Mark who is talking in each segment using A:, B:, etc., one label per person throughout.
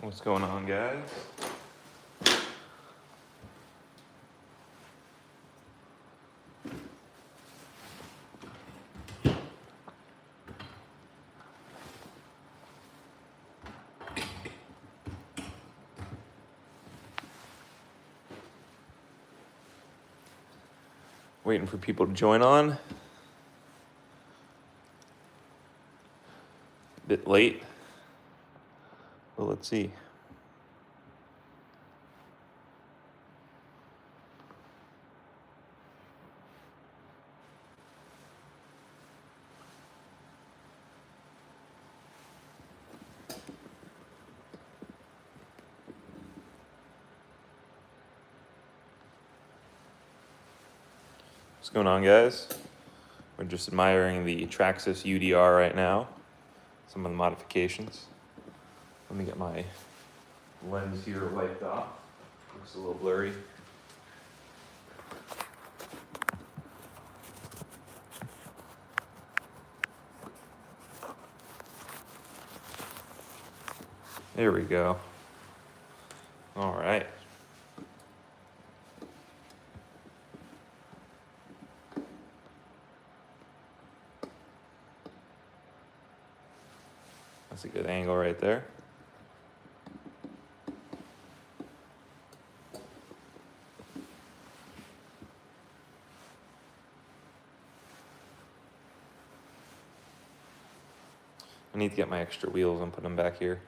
A: What's going on, guys? Waiting for people to join on. A bit late. Well, let's see. What's going on, guys? We're just admiring the Traxxas UDR right now. Some of the modifications. Let me get my lens here wiped off. Looks a little blurry. There we go. All right. That's a good angle right there. I need to get my extra wheels and put them back here.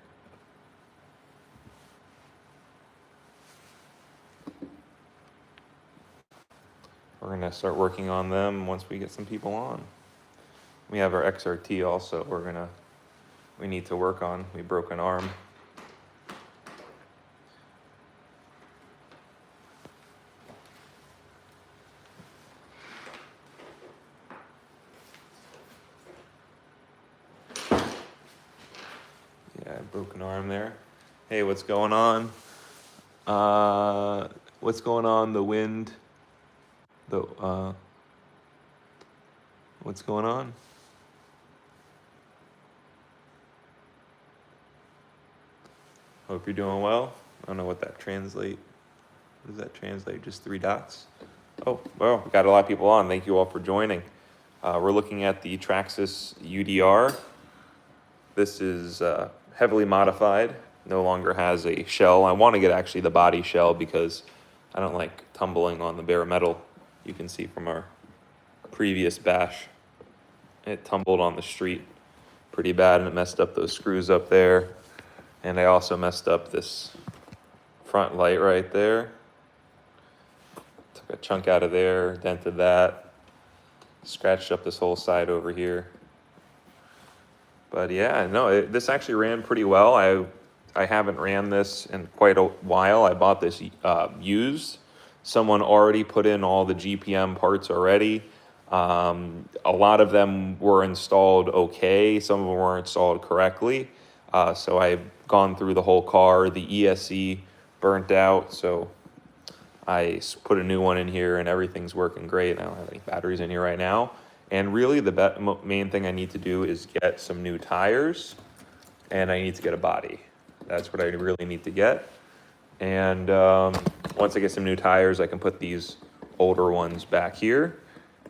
A: We're gonna start working on them once we get some people on. We have our XRT also we need to work on. We broke an arm. Yeah, I broke an arm there. Hey, what's going on? What's going on? The wind. What's going on? Hope you're doing well. I don't know what that translate. What does that translate? Just 3 dots? Oh, well, we got a lot of people on. Thank you all for joining. We're looking at the Traxxas UDR. This is heavily modified. No longer has a shell. I want to get actually the body shell because I don't like tumbling on the bare metal. You can see from our previous bash, it tumbled on the street pretty bad and it messed up those screws up there. And I also messed up this front light right there. Took a chunk out of there, dented that, scratched up this whole side over here. But yeah, no, this actually ran pretty well. I haven't ran this in quite a while. I bought this used. Someone already put in all the GPM parts already. A lot of them were installed okay. Some of them were installed correctly. So I've gone through the whole car. The ESC burnt out, so I put a new one in here and everything's working great. I don't have any batteries in here right now. And really the main thing I need to do is get some new tires and I need to get a body. That's what I really need to get. And once I get some new tires, I can put these older ones back here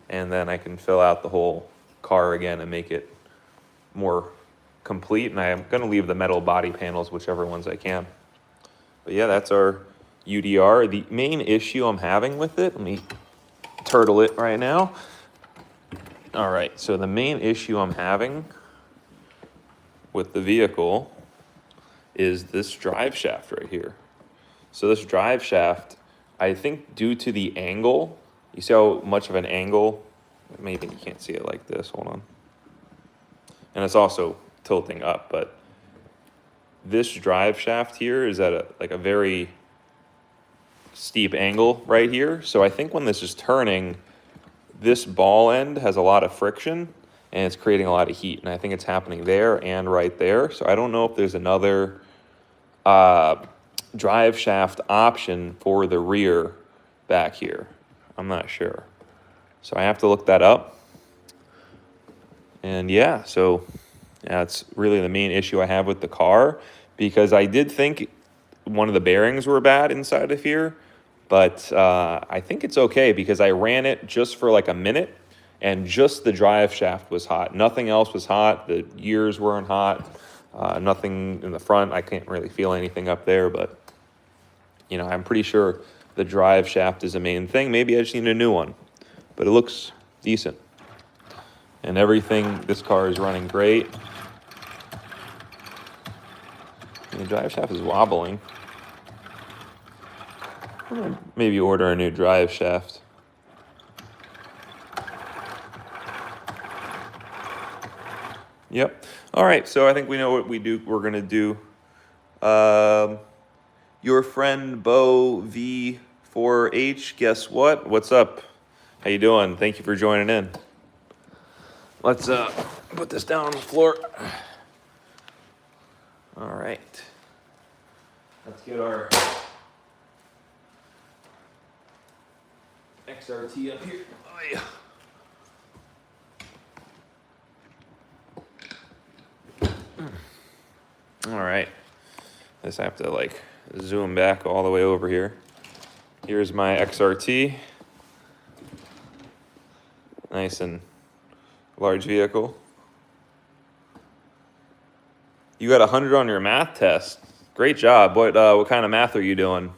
A: and then I can fill out the whole car again and make it more complete. And I am going to leave the metal body panels, whichever ones I can. But yeah, that's our UDR. The main issue I'm having with it, let me turtle it right now. All right, so the main issue I'm having with the vehicle is this drive shaft right here. So this drive shaft, I think due to the angle, you see how much of an angle, maybe you can't see it like this, hold on. And it's also tilting up, but this drive shaft here is at a very steep angle right here. So I think when this is turning, this ball end has a lot of friction and it's creating a lot of heat. And I think it's happening there and right there. So I don't know if there's another drive shaft option for the rear back here. I'm not sure. So I have to look that up. And yeah, so that's really the main issue I have with the car. because I did think one of the bearings were bad inside of here, but I think it's okay because I ran it just for like a minute and just the drive shaft was hot. Nothing else was hot. The gears weren't hot. Nothing in the front. I can't really feel anything up there, but you know, I'm pretty sure the drive shaft is the main thing. Maybe I just need a new one, but it looks decent. And everything, this car is running great. And the drive shaft is wobbling. Maybe order a new drive shaft. Yep. All right, so I think we know what we're gonna do. Your friend Bo V4H, guess what? What's up? How you doing? Thank you for joining in. Let's put this down on the floor. All right. Let's get our XRT up here. Oh, yeah. All right. This I have to like zoom back all the way over here. Here's my XRT. Nice and large vehicle. You got 100 on your math test. Great job. What kind of math are you doing?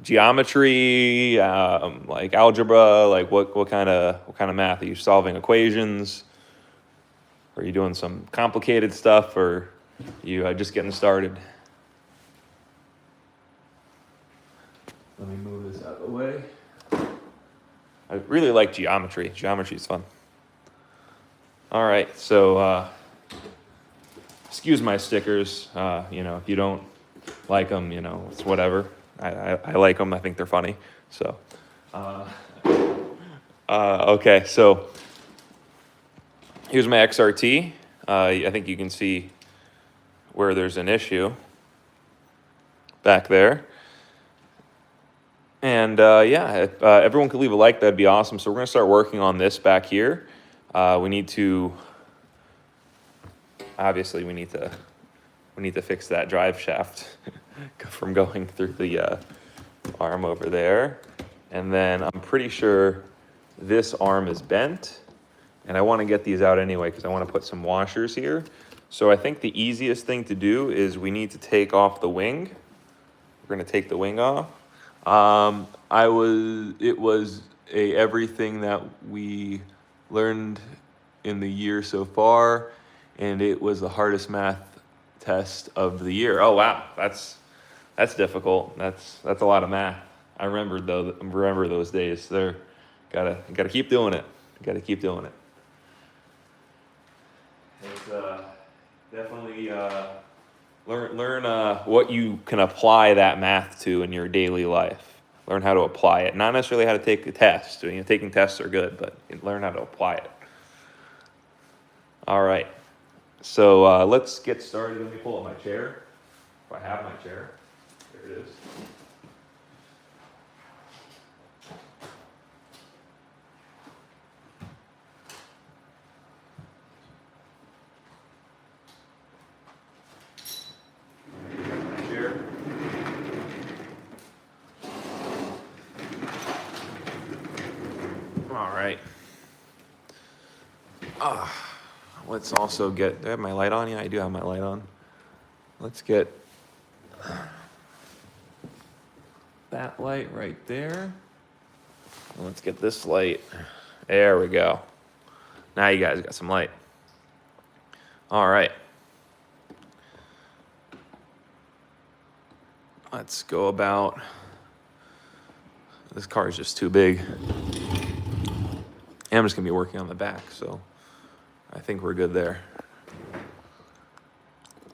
A: Geometry, like algebra, like what kind of math? Are you solving equations? Are you doing some complicated stuff, or are you just getting started? Let me move this out of the way. I really like geometry. Geometry is fun. All right, so excuse my stickers. You know, if you don't like them, you know, it's whatever. I like them. I think they're funny. So, okay, so here's my XRT. I think you can see where there's an issue back there. And yeah, if everyone could leave a like, that'd be awesome. So we're gonna start working on this back here. We need to fix that drive shaft from going through the arm over there. And then I'm pretty sure this arm is bent, and I want to get these out anyway because I want to put some washers here. So I think the easiest thing to do is we need to take off the wing. We're gonna take the wing off. It was everything that we learned in the year so far, and it was the hardest math test of the year. Oh wow, that's difficult. That's a lot of math. I remember those days. Gotta keep doing it. Gotta keep doing it. It's definitely learn what you can apply that math to in your daily life. Learn how to apply it. Not necessarily how to take the test. You know, taking tests are good, but learn how to apply it. All right. So let's get started. Let me pull up my chair. If I have my chair. There it is. All right. Let's also get, do I have my light on? Yeah, I do have my light on. Let's get that light right there. And let's get this light. There we go. Now you guys got some light. All right. Let's go about, this car is just too big. And I'm just gonna be working on the back, so I think we're good there.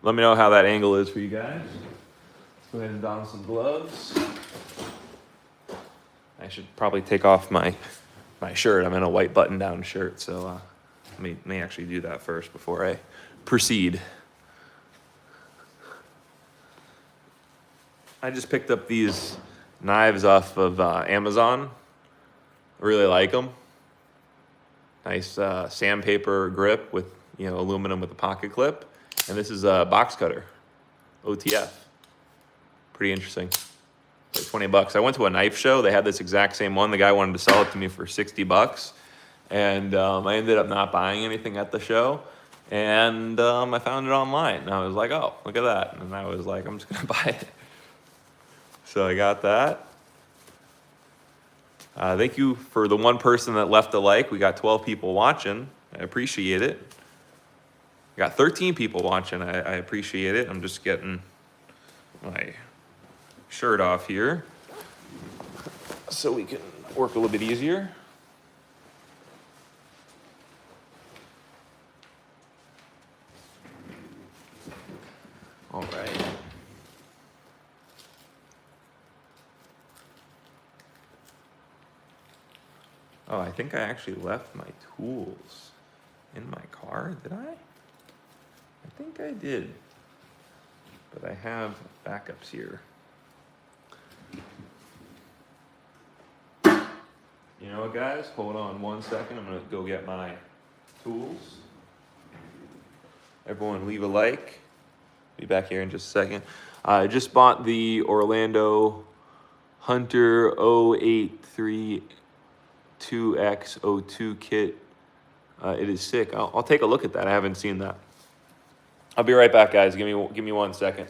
A: Let me know how that angle is for you guys. Let's go ahead and don some gloves. I should probably take off my shirt. I'm in a white button-down shirt, so let me actually do that first before I proceed. I just picked up these knives off of Amazon. I really like them. Nice sandpaper grip with, you know, aluminum with a pocket clip. And this is a box cutter. OTF. Pretty interesting. Like $20. I went to a knife show. They had this exact same one. The guy wanted to sell it to me for $60. And I ended up not buying anything at the show. And I found it online. And I was like, oh, look at that. And I was like, I'm just going to buy it. So I got that. Thank you for the one person that left a like. We got 12 people watching. I appreciate it. We got 13 people watching. I appreciate it. I'm just getting my shirt off here so we can work a little bit easier. All right. Oh, I think I actually left my tools in my car, did I? I think I did, but I have backups here. You know what, guys? Hold on one second. I'm gonna go get my tools. Everyone leave a like. Be back here in just a second. I just bought the Orlando Hunter 0832X02 kit. It is sick. I'll take a look at that. I haven't seen that. I'll be right back, guys. Give me 1 second.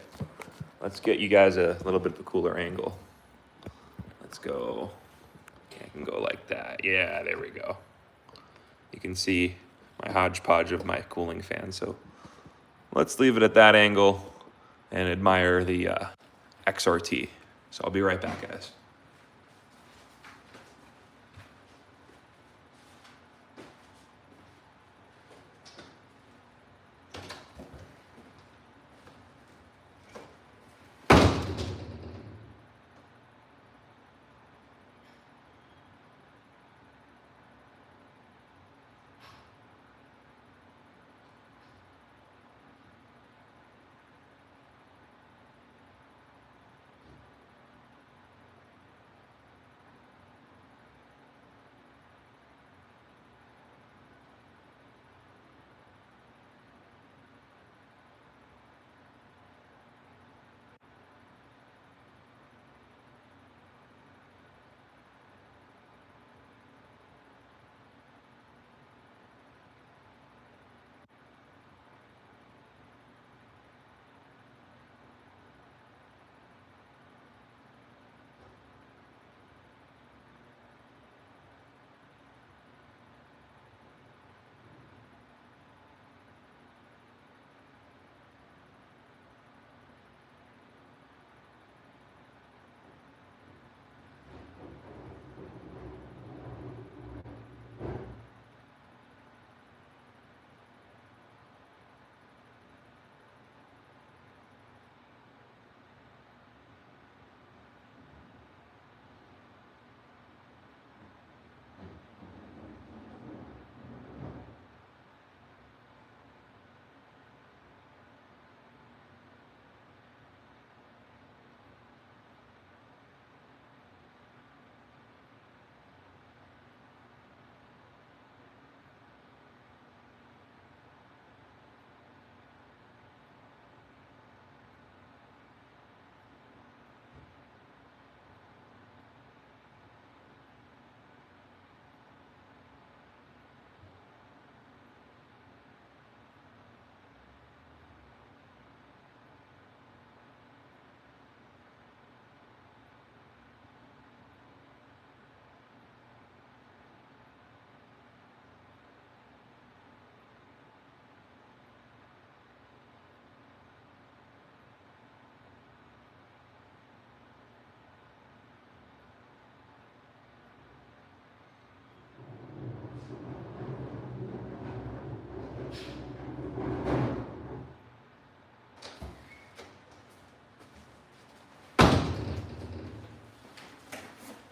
A: Let's get you guys a little bit of a cooler angle. Let's go. Okay, I can go like that. Yeah, there we go. You can see my hodgepodge of my cooling fan. So let's leave it at that angle and admire the XRT. So I'll be right back, guys.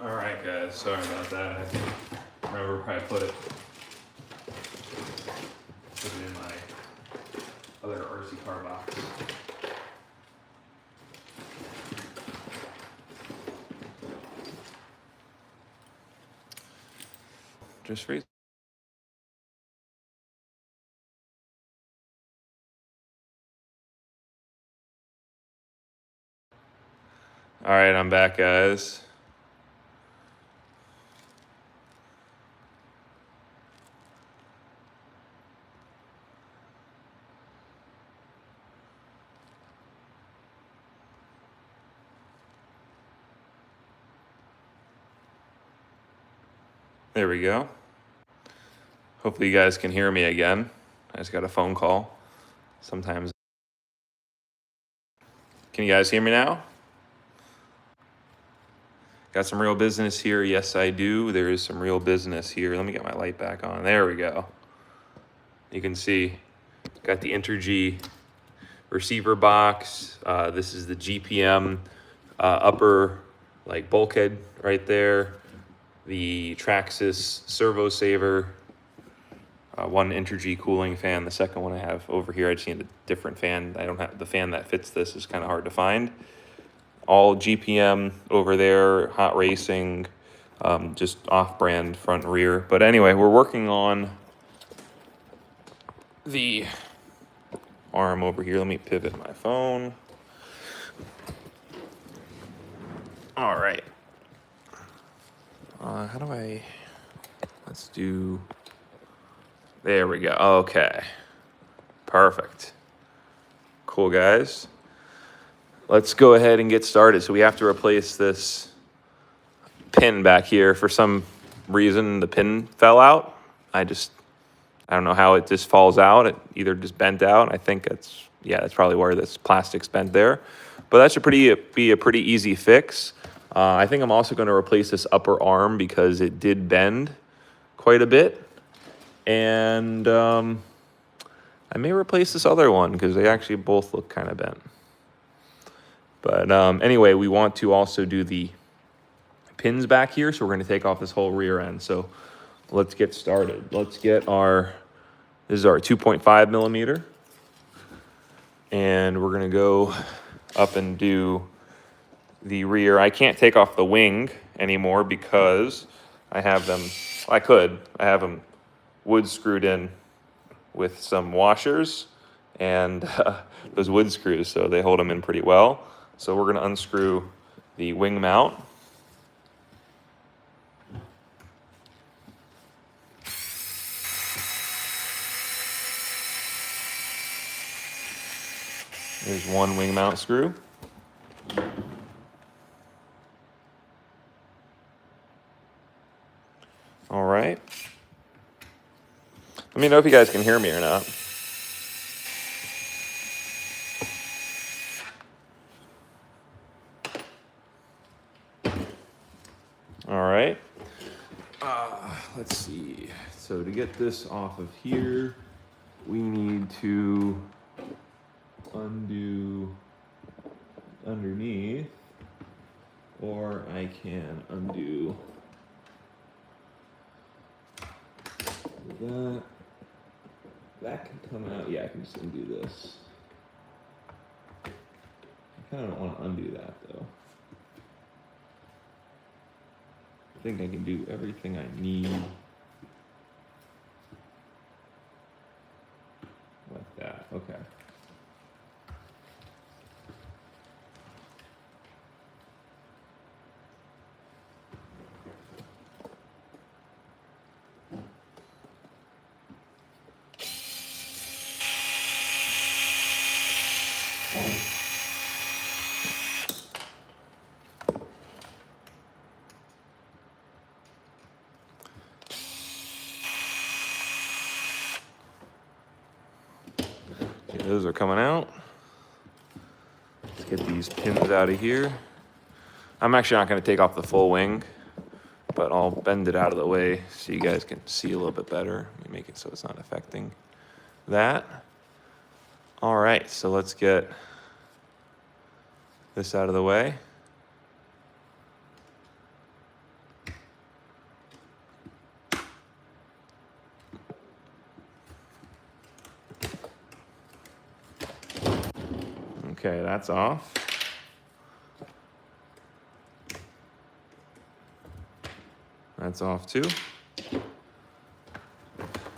A: All right, guys. Sorry about that. I think remember where I put it. Put it in my other RC car box. Just freeze. All right, I'm back, guys. There we go. Hopefully you guys can hear me again. I just got a phone call. Sometimes. Can you guys hear me now? Got some real business here. Yes, I do. There is some real business here. Let me get my light back on. There we go. You can see, got the Interg receiver box. This is the GPM upper like bulkhead right there. The Traxxas servo saver. One Interg cooling fan. The second one I have over here, I just need a different fan. I don't have the fan that fits this. Is kind of hard to find. All GPM over there, hot racing, just off-brand front and rear. But anyway, we're working on the arm over here. Let me pivot my phone. All right. How do I, let's do, there we go. Okay. Perfect. Cool, guys. Let's go ahead and get started. So we have to replace this pin back here. For some reason, the pin fell out. I don't know how it just falls out. It either just bent out. I think that's probably where this plastic's bent there. But that should be a pretty easy fix. I think I'm also going to replace this upper arm because it did bend quite a bit. And I may replace this other one because they actually both look kind of bent. But anyway, we want to also do the pins back here. So we're going to take off this whole rear end. So let's get started. Let's get this is our 2.5 millimeter. And we're going to go up and do the rear. I can't take off the wing anymore because I have them, I have them wood screwed in with some washers and those wood screws, so they hold them in pretty well. So we're going to unscrew the wing mount. There's one wing mount screw. All right. Let me know if you guys can hear me or not. All right. Let's see. So to get this off of here, we need to undo underneath, or I can undo that. That can come out. Yeah, I can just undo this. I kind of don't want to undo that though. I think I can do everything I need like that. Okay. Okay, those are coming out. Let's get these pins out of here. I'm actually not going to take off the full wing, but I'll bend it out of the way so you guys can see a little bit better. Let me make it so it's not affecting that. All right, so let's get this out of the way. Okay, that's off. That's off too.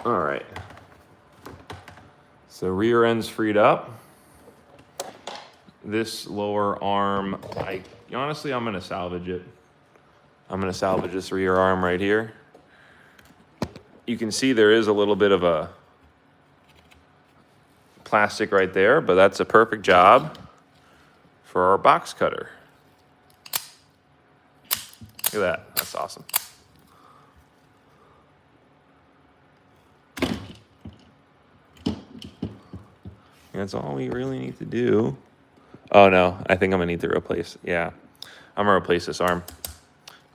A: All right. So rear end's freed up. This lower arm, honestly, I'm gonna salvage it. I'm gonna salvage this rear arm right here. You can see there is a little bit of a plastic right there, but that's a perfect job for our box cutter. Look at that, that's awesome. That's all we really need to do. Oh no, I think I'm gonna need to replace, yeah. I'm gonna replace this arm.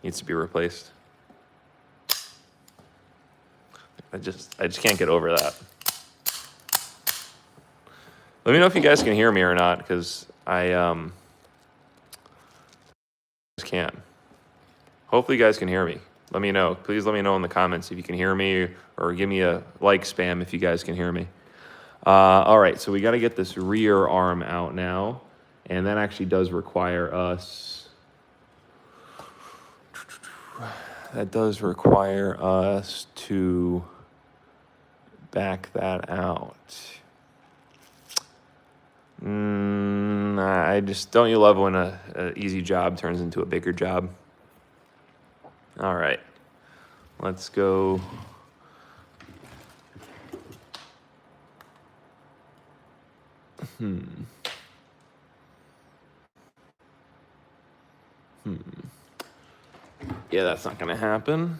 A: Needs to be replaced. I just can't get over that. Let me know if you guys can hear me or not, because I just can't. Hopefully you guys can hear me. Let me know. Please let me know in the comments if you can hear me, or give me a like spam if you guys can hear me. All right, so we got to get this rear arm out now, and that actually does require us. That does require us to back that out. I just, don't you love when a easy job turns into a bigger job? All right, let's go. Yeah, that's not gonna happen.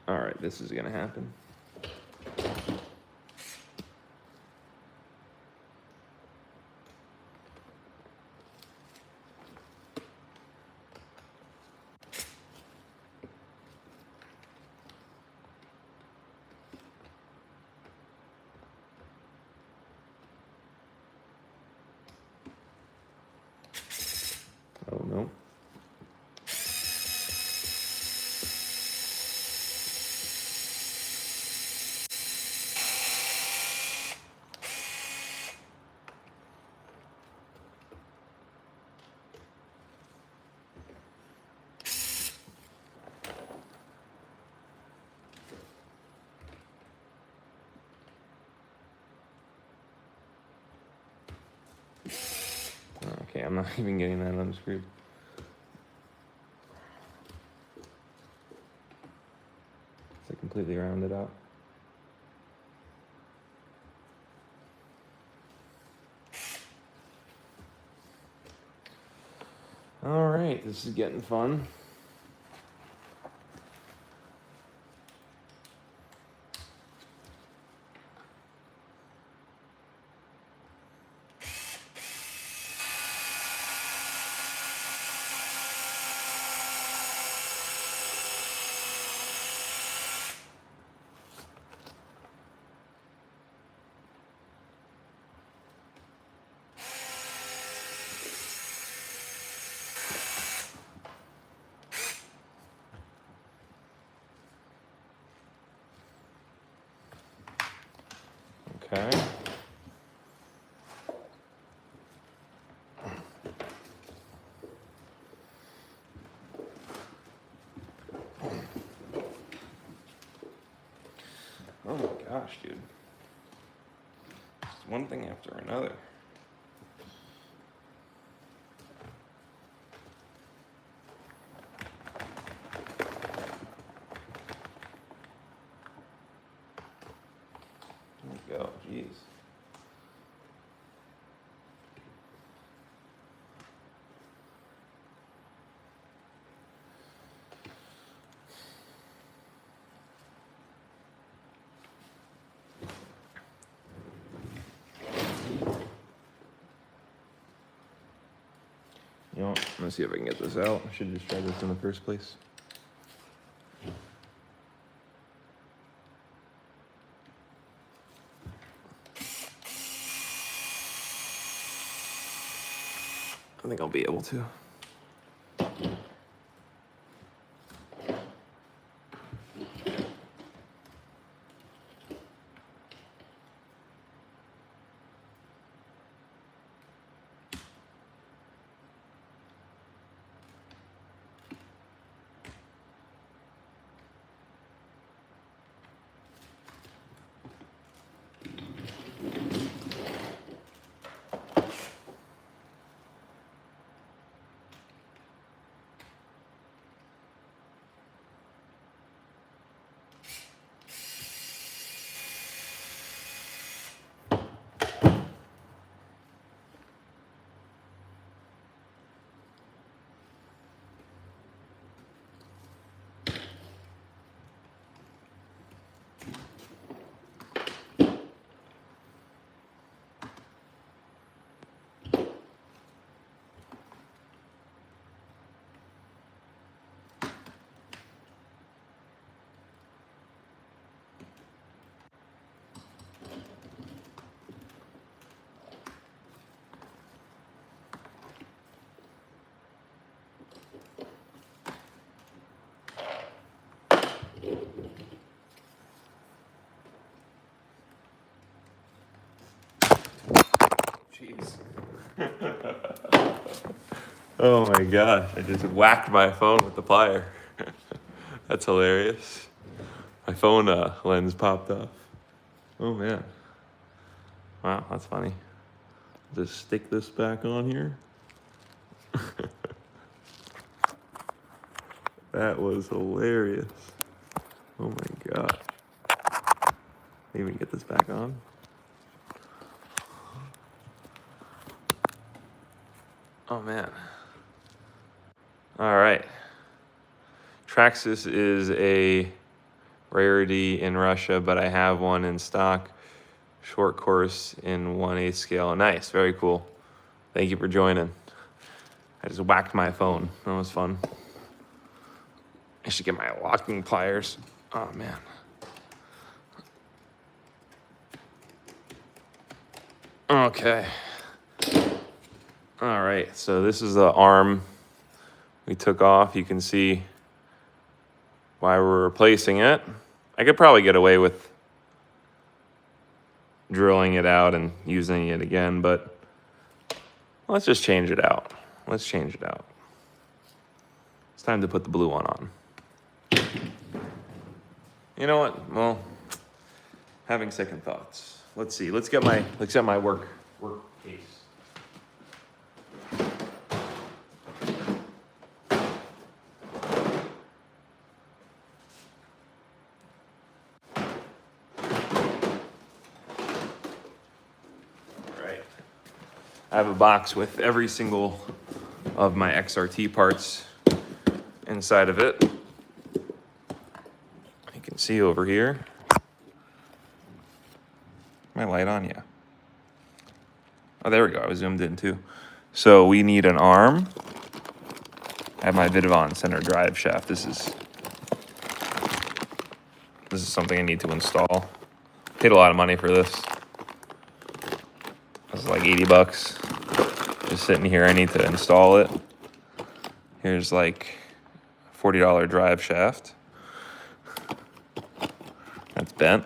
A: All right, this is gonna happen. Oh no. Okay, I'm not even getting that unscrewed. It's like completely rounded out. All right, this is getting fun. Okay. Oh my gosh, dude. It's one thing after another. There we go, jeez. You know what? I'm gonna see if I can get this out. I should have just tried this in the first place. I think I'll be able to. Oh my gosh, I just whacked my phone with the plier. That's hilarious. My phone lens popped off. Oh man. Wow, that's funny. Just stick this back on here. That was hilarious. Oh my god. Maybe get this back on. Oh man. All right. Traxxas is a rarity in Russia, but I have one in stock. Short course in 1/8 scale. Nice, very cool. Thank you for joining. I just whacked my phone. That was fun. I should get my locking pliers. Oh man. Okay. All right, so this is the arm we took off. You can see why we're replacing it. I could probably get away with drilling it out and using it again, but let's just change it out. Let's change it out. It's time to put the blue one on. You know what? Well, having second thoughts. Let's see. Let's get my work case. I have a box with every single of my XRT parts inside of it. You can see over here. My light on? Yeah. Oh, there we go. I was zoomed in too. So we need an arm. I have my Vidavon center drive shaft. This is something I need to install. Paid a lot of money for this. This is like 80 bucks. Just sitting here, I need to install it. Here's like $40 drive shaft. That's bent.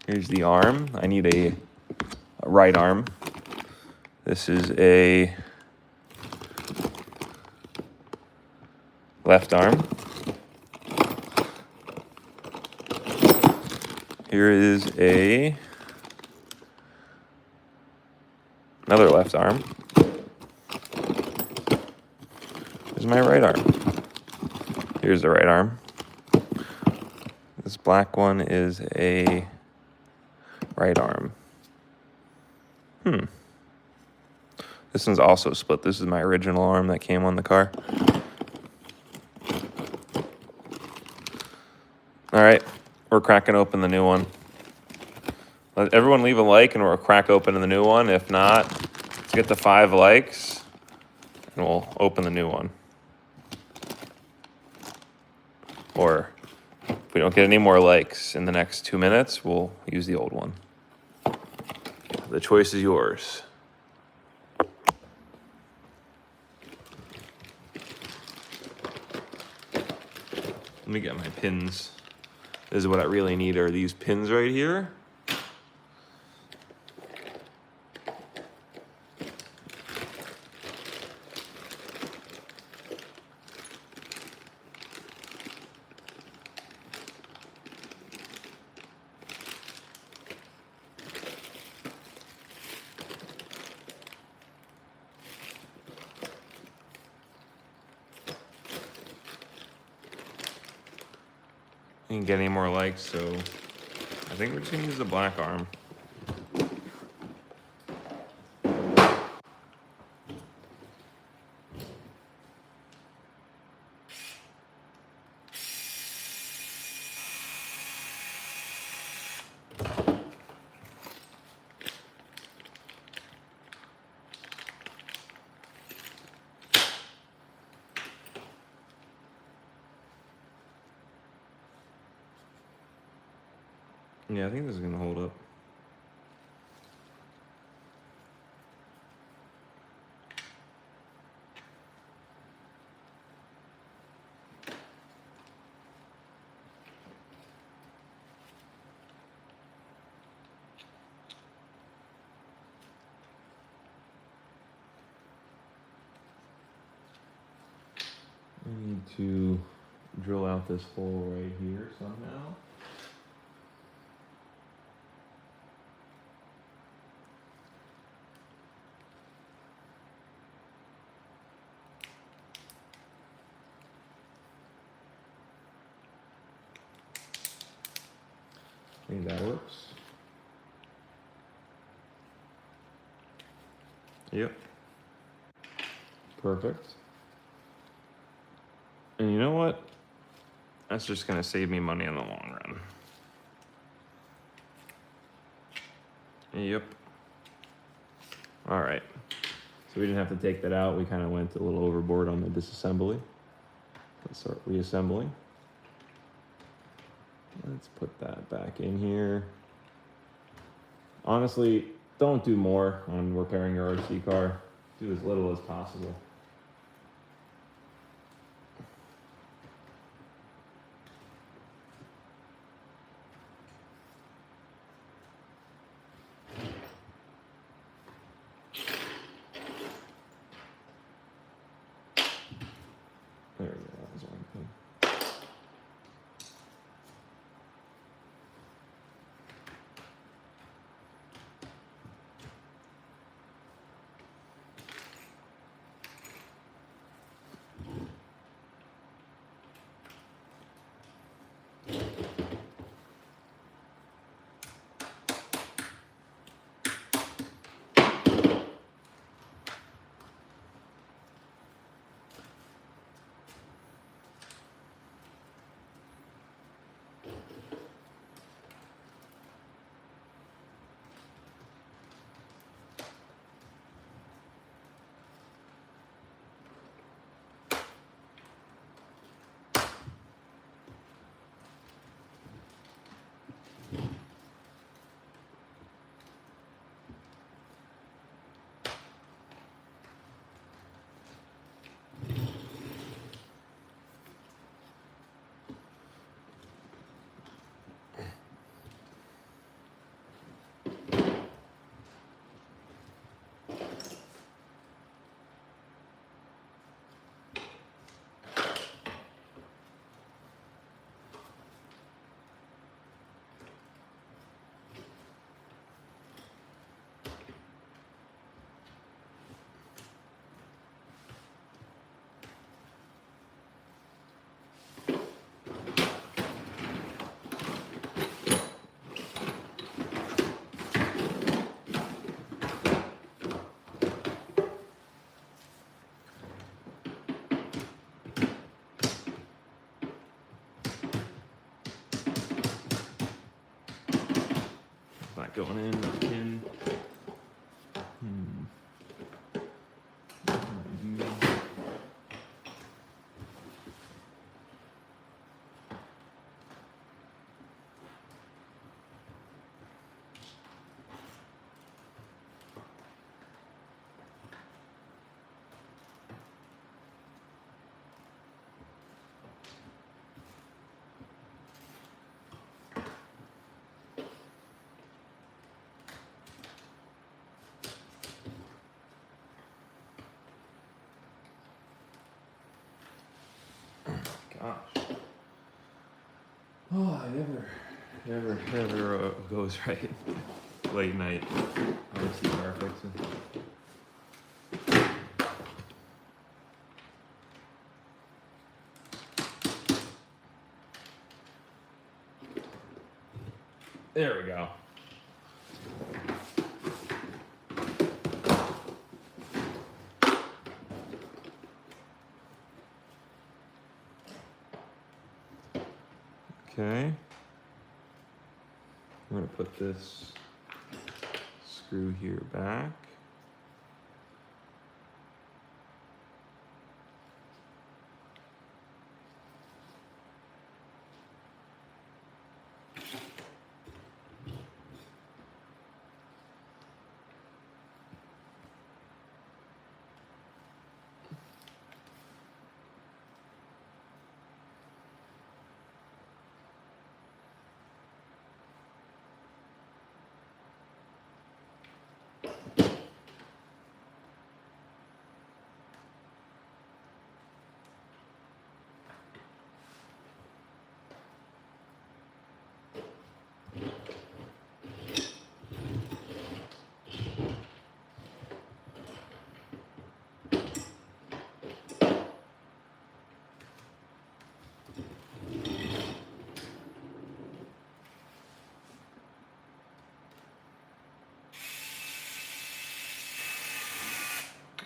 A: Here's the arm. I need a right arm. This is a left arm. Here is another left arm. Here's my right arm. Here's the right arm. This black one is a right arm. This one's also split. This is my original arm that came on the car. All right, we're cracking open the new one. Let everyone leave a like and we'll crack open the new one. If not, let's get to 5 likes and we'll open the new one. Or if we don't get any more likes in the next 2 minutes, we'll use the old one. The choice is yours. Let me get my pins. This is what I really need, are these pins right here. Didn't get any more likes, so I think we're just gonna use the black arm. Yeah, I think this is gonna hold up. need to drill out this hole right here somehow. I think that works. Yep. Perfect. And you know what? That's just gonna save me money in the long run. Yep. All right. So we didn't have to take that out. We kind of went a little overboard on the disassembly. Let's start reassembling. Let's put that back in here. Honestly, don't do more on repairing your RC car. Do as little as possible. There we go, that was one thing. Not going in, not in. Gosh. Oh, it never goes right. Late night. RC car fixing. There we go. Okay. I'm going to put this screw here back.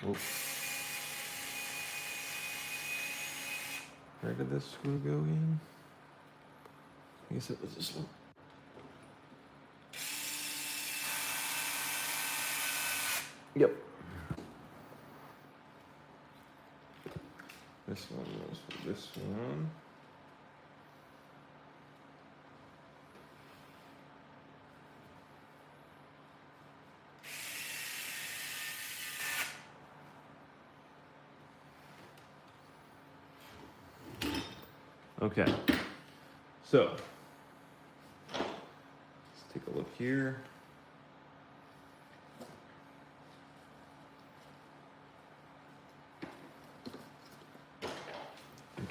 A: Oh. Where did this screw go in? I guess it was this one. Yep. This one was for this one. Okay, so let's take a look here.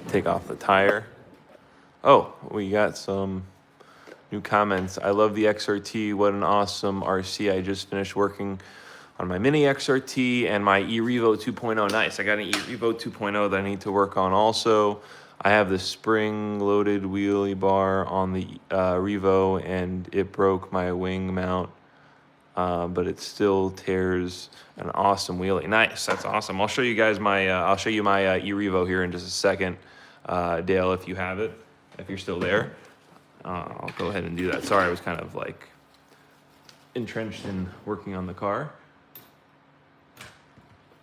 A: Take off the tire. Oh, we got some new comments. I love the XRT. What an awesome RC. I just finished working on my mini XRT and my E-Revo 2.0. Nice. I got an E-Revo 2.0 that I need to work on also. I have the spring-loaded wheelie bar on the Revo, and it broke my wing mount, but it still tears an awesome wheelie. Nice. That's awesome. I'll show you guys my E-Revo here in just a second, Dale, if you have it, if you're still there. I'll go ahead and do that. Sorry, I was kind of like entrenched in working on the car.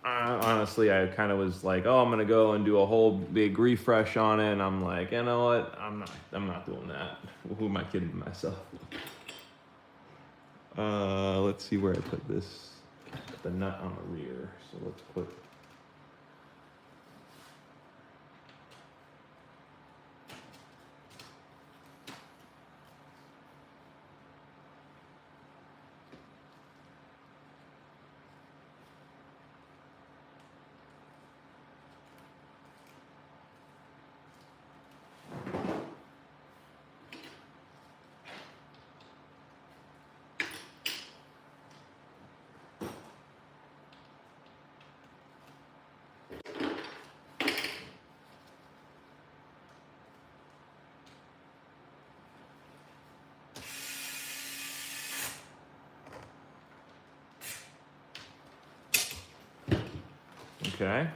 A: Honestly, I kind of was like, oh, I'm gonna go and do a whole big refresh on it, and I'm like, you know what? I'm not doing that. Who am I kidding myself? Let's see where I put this. The nut on the rear. So let's put. Okay.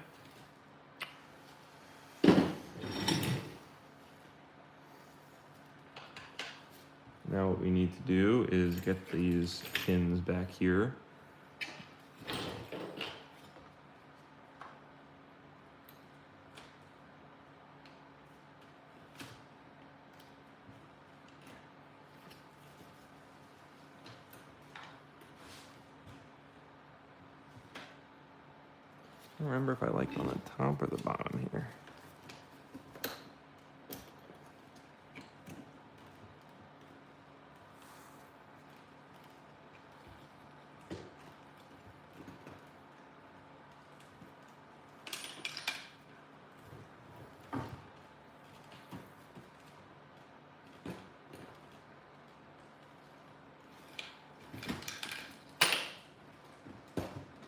A: Now what we need to do is get these pins back here. I don't remember if I like on the top or the bottom here.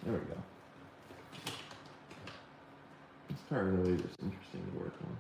A: There we go. This car really is interesting to work on.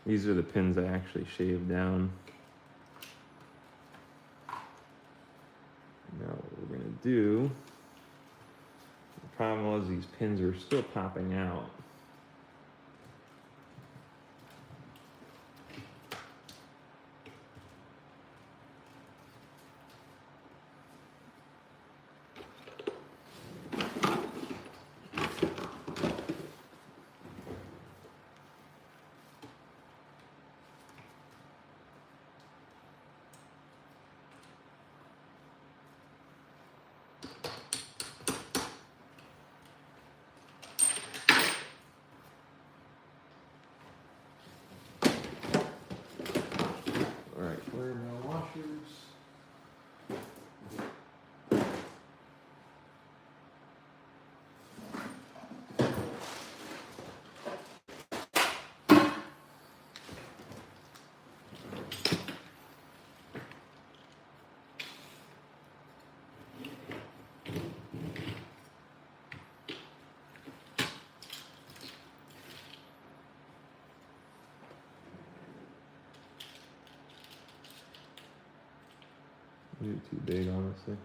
A: These are the pins I actually shaved down. Now what we're gonna do, the problem was these pins are still popping out. Maybe too big, honestly.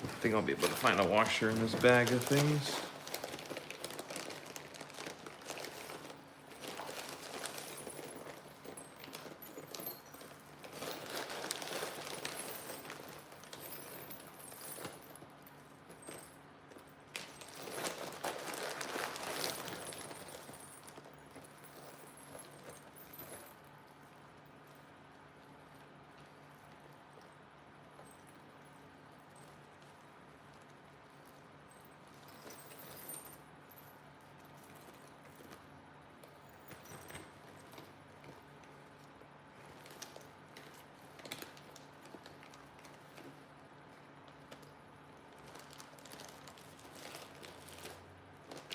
A: I think I'll be able to find a washer in this bag of things.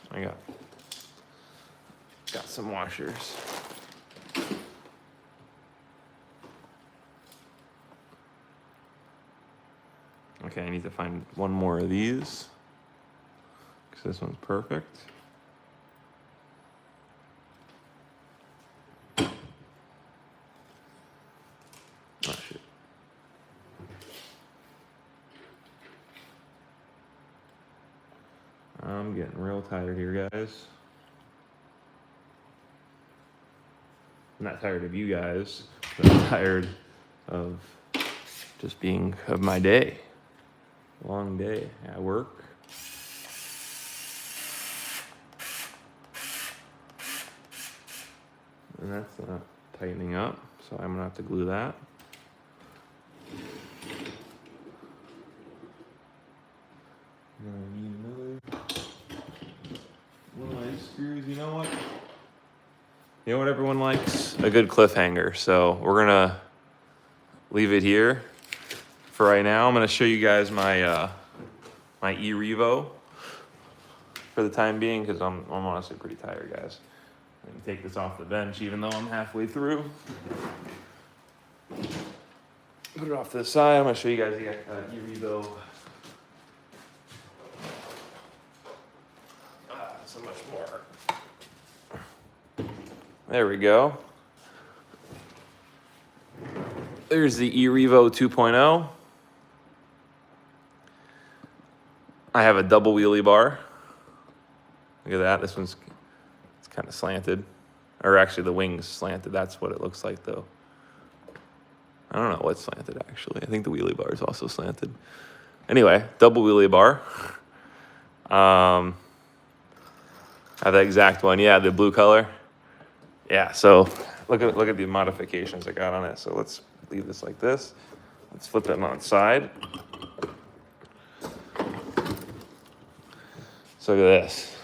A: I got some washers. Okay, I need to find one more of these because this one's perfect. Oh shit. I'm getting real tired here, guys. I'm not tired of you guys, but I'm tired of just being of my day. Long day at work. And that's not tightening up, so I'm gonna have to glue that. I need another one of my screws. You know what? You know what everyone likes? A good cliffhanger. So we're gonna leave it here for right now. I'm gonna show you guys my my E-Revo for the time being because I'm honestly pretty tired, guys. Let me take this off the bench even though I'm halfway through. Put it off to the side. I'm gonna show you guys the E-Revo. So much more. There we go. There's the E-Revo 2.0. I have a double wheelie bar. Look at that. It's kind of slanted. Or actually the wing's slanted. That's what it looks like though. I don't know what's slanted actually. I think the wheelie bar is also slanted. Anyway, double wheelie bar. I have the exact one. Yeah, the blue color. Yeah, so look at the modifications I got on it. So let's leave this like this. Let's flip it on its side. So look at this.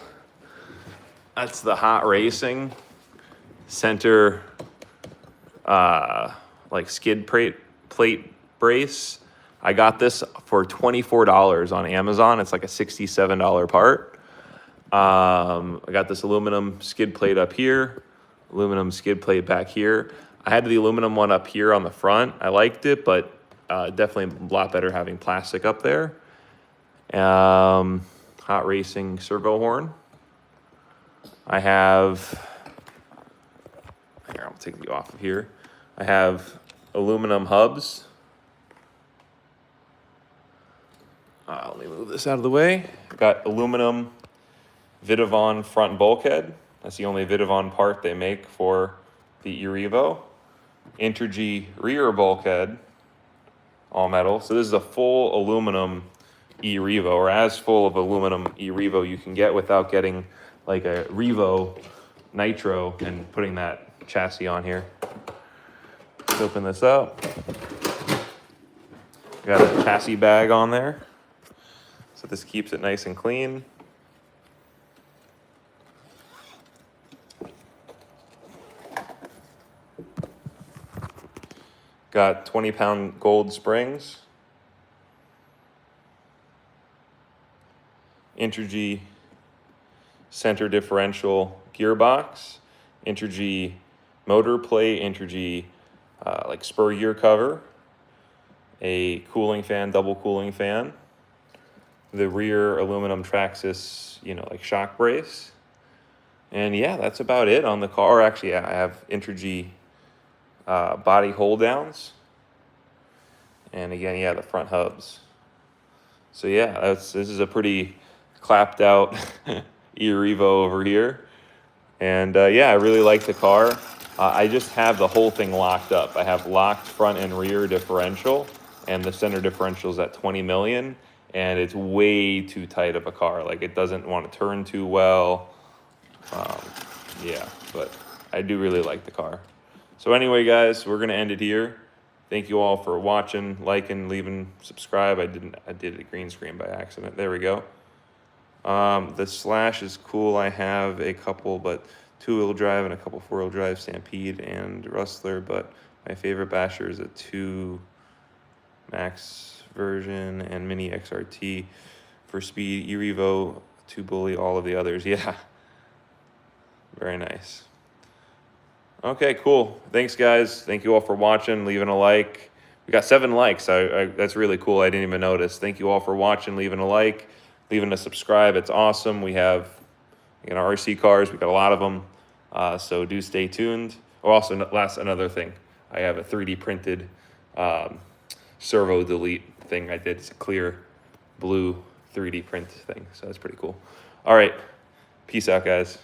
A: That's the hot racing center like skid plate brace. I got this for $24 on Amazon. It's like a $67 part. I got this aluminum skid plate up here, aluminum skid plate back here. I had the aluminum one up here on the front. I liked it, but definitely a lot better having plastic up there. Hot racing servo horn. I have, here, I'll take you off of here. I have aluminum hubs. Let me move this out of the way. I've got aluminum Vitavon front bulkhead. That's the only Vitavon part they make for the E-Revo. Intergy rear bulkhead, all metal. So this is a full aluminum E-Revo, or as full of aluminum E-Revo you can get without getting like a Revo Nitro and putting that chassis on here. Let's open this up. Got a chassis bag on there. So this keeps it nice and clean. Got 20-pound gold springs. Intergy center differential gearbox. Intergy motor plate. Intergy like spur gear cover. A cooling fan, double cooling fan. the rear aluminum Traxxas, you know, like shock brace. And yeah, that's about it on the car. Or actually, I have Intergy body hold downs. And again, yeah, the front hubs. So yeah, this is a pretty clapped out E-Revo over here. And yeah, I really like the car. I just have the whole thing locked up. I have locked front and rear differential, and the center differential is at 20 million, and it's way too tight of a car. Like, it doesn't want to turn too well. Yeah, but I do really like the car. So anyway, guys, we're gonna end it here. Thank you all for watching, liking, leaving, subscribe. I did a green screen by accident. There we go. The Slash is cool. I have a couple, but 2-wheel drive and a couple 4-wheel drive, Stampede and Rustler, but my favorite basher is a 2 Max version and Mini XRT for speed, E-Revo, 2 Bully, all of the others. Yeah, very nice. Okay, cool. Thanks, guys. Thank you all for watching, leaving a like. We got 7 likes. That's really cool. I didn't even notice. Thank you all for watching, leaving a like, leaving a subscribe. It's awesome. We have, you know, RC cars. We got a lot of them. So do stay tuned. Oh, also, another thing. I have a 3D printed servo delete thing I did. It's a clear blue 3D print thing. So that's pretty cool. All right. Peace out, guys.